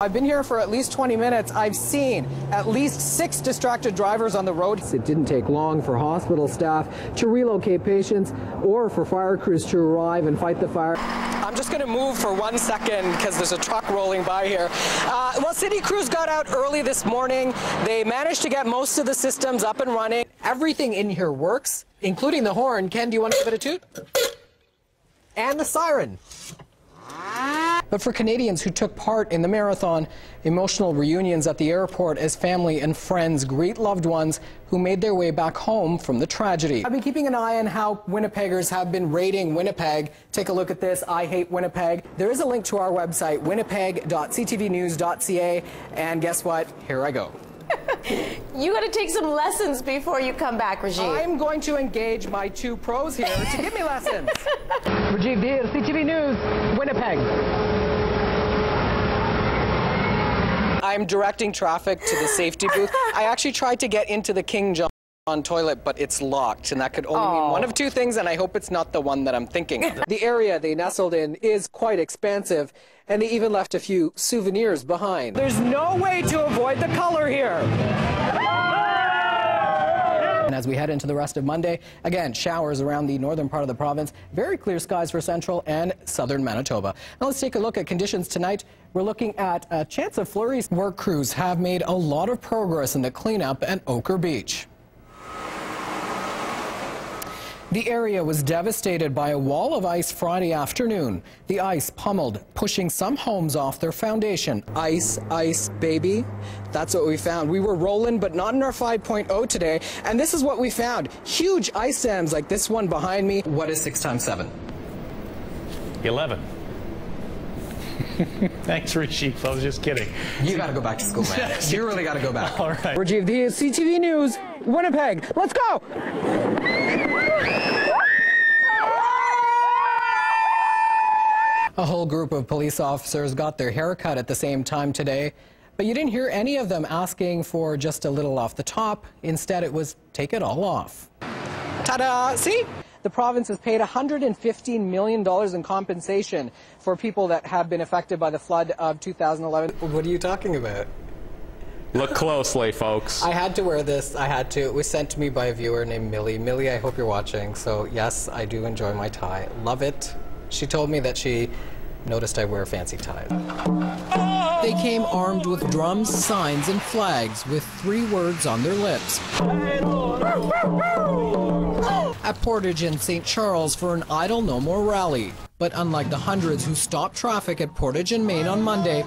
I've been here for at least 20 minutes. I've seen at least 6 distracted drivers on the road. It didn't take long for hospital staff to relocate patients or for fire crews to arrive and fight the fire. I'm just going to move for 1 second because there's a truck rolling by here. Well, city crews got out early this morning. They managed to get most of the systems up and running. Everything in here works, including the horn. Ken, do you want to give it a toot? And the siren. But for Canadians who took part in the marathon, emotional reunions at the airport as family and friends greet loved ones who made their way back home from the tragedy. I've been keeping an eye on how Winnipeggers have been rating Winnipeg. Take a look at this, I Hate Winnipeg. There is a link to our website, winnipeg.ctvnews.ca, and guess what? Here I go. You got to take some lessons before you come back, Rajeev. I'm going to engage my 2 pros here to give me lessons. Rajeev Dhir, CTV News, Winnipeg. I'm directing traffic to the safety booth. I actually tried to get into the King John toilet, but it's locked, and that could only mean one of 2 things, and I hope it's not the one that I'm thinking. The area they nestled in is quite expansive, and they even left a few souvenirs behind. There's no way to avoid the color here. And as we head into the rest of Monday, again, showers around the northern part of the province, very clear skies for central and southern Manitoba. Now let's take a look at conditions tonight. We're looking at a chance of flurries. Work crews have made a lot of progress in the cleanup at Ochre Beach. The area was devastated by a wall of ice Friday afternoon. The ice pummeled, pushing some homes off their foundation. Ice, ice, baby. That's what we found. We were rolling, but not in our 5.0 today. And this is what we found. Huge ice dams like this one behind me. What is 6 times 7? 11. Thanks, Rajeev. I was just kidding. You got to go back to school, man. You really got to go back. All right. Rajeev Dhir, CTV News, Winnipeg. Let's go! A whole group of police officers got their hair cut at the same time today, but you didn't hear any of them asking for just a little off the top. Instead, it was take it all off. Ta-da! See? The province has paid $115 million in compensation for people that have been affected by the flood of 2011. What are you talking about? Look closely, folks. I had to wear this. I had to. It was sent to me by a viewer named Millie. Millie, I hope you're watching. So, yes, I do enjoy my tie. Love it. She told me that she noticed I wear fancy ties. They came armed with drums, signs, and flags with 3 words on their lips. At Portage and St. Charles for an Idle No More rally. But unlike the hundreds who stopped traffic at Portage and Main on Monday,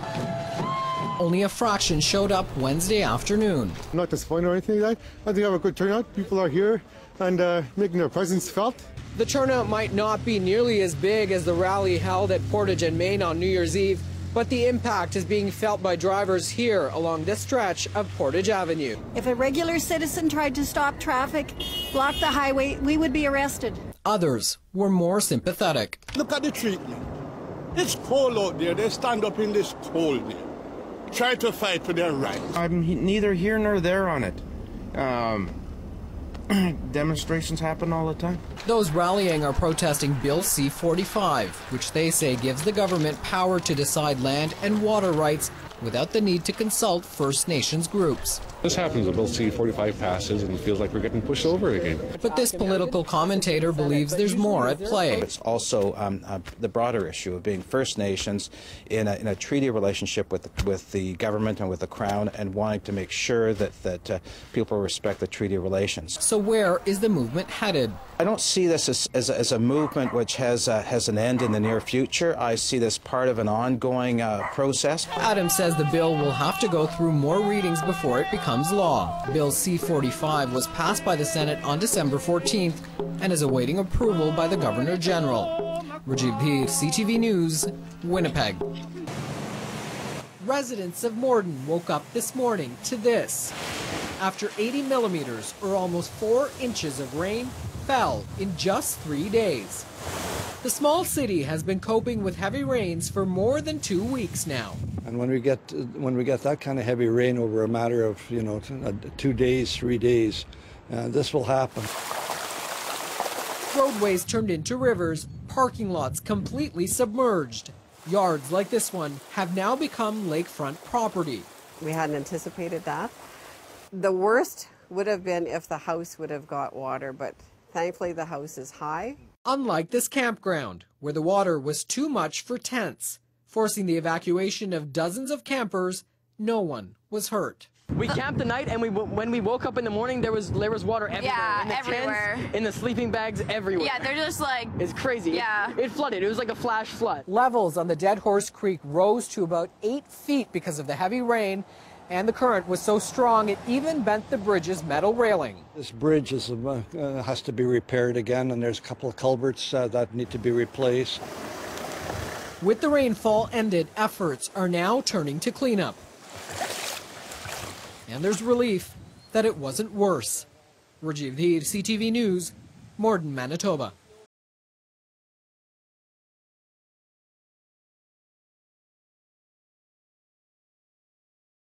only a fraction showed up Wednesday afternoon. I'm not disappointed or anything like that. I think I have a good turnout. People are here and making their presence felt. The turnout might not be nearly as big as the rally held at Portage and Main on New Year's Eve, but the impact is being felt by drivers here along this stretch of Portage Avenue. If a regular citizen tried to stop traffic, block the highway, we would be arrested. Others were more sympathetic. Look at the treatment. It's cold out there. They stand up in this cold there. Try to fight for their rights. I'm neither here nor there on it. Demonstrations happen all the time. Those rallying are protesting Bill C-45, which they say gives the government power to decide land and water rights without the need to consult First Nations groups. This happens when Bill C-45 passes and it feels like we're getting pushed over again. But this political commentator believes there's more at play. It's also the broader issue of being First Nations in a treaty relationship with the government and with the Crown, and wanting to make sure that people respect the treaty relations. So where is the movement headed? I don't see this as a movement which has an end in the near future. I see this part of an ongoing process. Adam says the bill will have to go through more readings before it becomes law. Bill C-45 was passed by the Senate on December 14th and is awaiting approval by the Governor General. Rajeev Dhir, CTV News, Winnipeg. Residents of Morden woke up this morning to this. After 80 millimeters, or almost 4 inches of rain, fell in just 3 days. The small city has been coping with heavy rains for more than 2 weeks now. And when we get that kind of heavy rain over a matter of 2 days, 3 days, this will happen. Roadways turned into rivers, parking lots completely submerged. Yards like this one have now become lakefront property. We hadn't anticipated that. The worst would have been if the house would have got water, but thankfully the house is high. Unlike this campground, where the water was too much for tents, forcing the evacuation of dozens of campers, no one was hurt. We camped the night, and when we woke up in the morning, there was water everywhere. Yeah, in the everywhere. Tents, in the sleeping bags, everywhere. Yeah, they're just like... It's crazy. Yeah. It flooded. It was like a flash flood. Levels on the Dead Horse Creek rose to about 8 feet because of the heavy rain, and the current was so strong it even bent the bridge's metal railing. This bridge has to be repaired again, and there's a couple of culverts that need to be replaced. With the rainfall ended, efforts are now turning to cleanup. And there's relief that it wasn't worse. Rajeev Dhir, CTV News, Morden, Manitoba.